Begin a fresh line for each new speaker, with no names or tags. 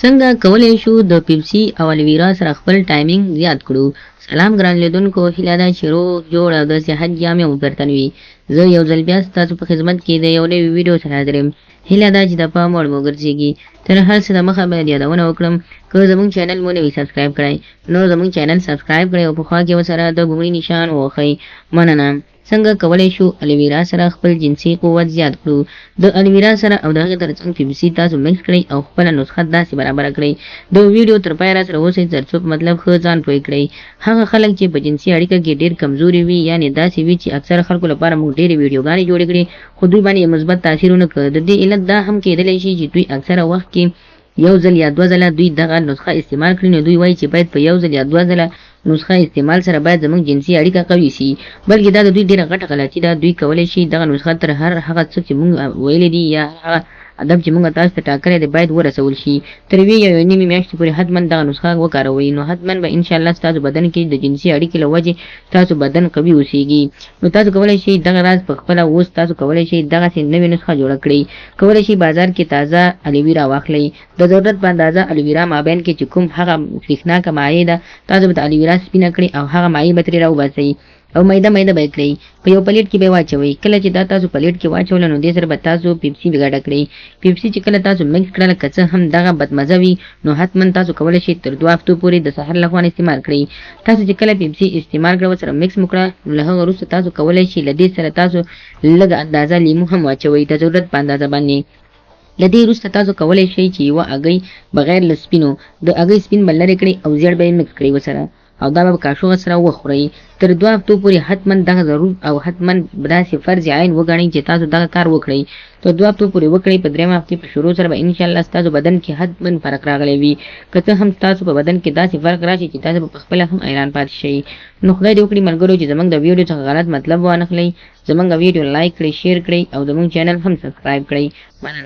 څنګه کولی شو د پیپسي او الویرا سره خپل ټایمینګ زیات کړو؟ سلام ګران لیدونکو، هیله ده چې روغ جوړ او د صحت جامې مو پرتن وي. زه یو ځل بیا ستاسو په خدمت کې د یو نوي ویډیو سره حاضر یم. هیله ده چې د پام وړ مو ګرځېږي. تر هر څه دمخه باید یادونه وکړم، که زموږ چینل مو نه وي سبسکرایب کړی نو زموږ چینل سبسکرایب کړئ او په خوا کې ورسره د ګومړي نشان ووهئ. مننه. څنګه کولی شو الویرا سره خپل جنسي قوت زیات کړو؟ د الویرا سره او د هغې ترڅنګ پیپسي تاسو مکس کړئ او خپله نسخه داسې برابره کړئ. د ویډیو تر پایه راسره اوسئ ترڅو په مطلب ښه ځان پوه کړئ. هغه خلک چې په جنسي اړیکه کې ډېر کمزوري وي، یعنې داسې وي چې اکثره خلکو لپاره موږ ډېرې ویډیوګانې جوړې کړې خو دوی باندې مثبت تاثیر ونه کړ. د دې علت دا هم کېدلی شي چې دوی اکثره وخت کې یو ځل یا دوه ځله دوی دغه نسخه استعمال کړي، نو دوی وایي چې باید په یو ځل یا دوه ځله نسخه استعمال سره باید زموږ جنسي اړیکه قوي شي، بلکې دا د دوی ډېره غټه غلطي ده. دوی کولی شي دغه نسخه تر هر هغه څه چې موږ ویلي دي یا هغه ادب چې موږ تاسو ته ټاکلی دی باید ورسول شي. تر یوې نیمې میاشتې پورې حتما دغه نسخه وکاروئ، نو حتما به انشاءالله ستاسو بدن کې د جنسي اړیکې له وجې تاسو بدن قوي اوسیږي. نو تاسو کولی شئ دغه راز په خپله اوس تاسو کولی شئ دغسې نوې نسخه جوړه کړئ. کولی شئ بازار کې تازه الویرا واخلئ. د ضرورت په اندازه الویرا مابین کې چې کوم هغه سریښناکه مایع ده تاسو به د الویرا سپینه کړئ او هغه مایع به ترې راوباسئ او میده به یې کړئ. په یو پلیټ کې به یې واچوئ. کله چې دا تاسو پلیټ کې واچوله نو دې سره به تاسو پیپسي ګډه کړئ. پیپسي چې کله تاسو مکس کړله که څه هم دغه بدمزه وي نو حتما تاسو کولی شئ تر 2 هفتو پورې د سحر لخوا استعمال کړئ. تاسو چې کله پیپسي استعمال کړه ورسره مکس مو کړه نو له هغه وروسته تاسو کولی شئ له دې سره تاسو لږه اندازه لیمو هم واچوئ د ضرورت په اندازه باندې. له دې وروسته تاسو کولی شئ چې یوه هګۍ بغیر له سپینو د هګۍ سپین به لرې کړئ او زیړ به یې مکس کړئ ورسره او دا به په کاشوغه سره وخورئ. تر 2 هفتو پورې حتما دغه ضرور او حتما داسې فرض عین وګڼئ چې تاسو دغه کار وکړئ. تر 2 هفتو پورې وکړئ. په 3 هفتې په شروع سره به انشاءالله ستاسو بدن کې حتما فرق راغلی وي. که څه هم ستاسو په بدن کې داسې فرق راشي چې تاسو به پخپله هم حیران پاتې شئ. نو خدای دې وکړي ملګرو چې زموږ د ویډیو څخه غلط مطلب وانخلئ. زموږ ویډیو لایک کړئ، شیر کړئ او زموږ چینل هم سبسکرایب کړئ. مننه.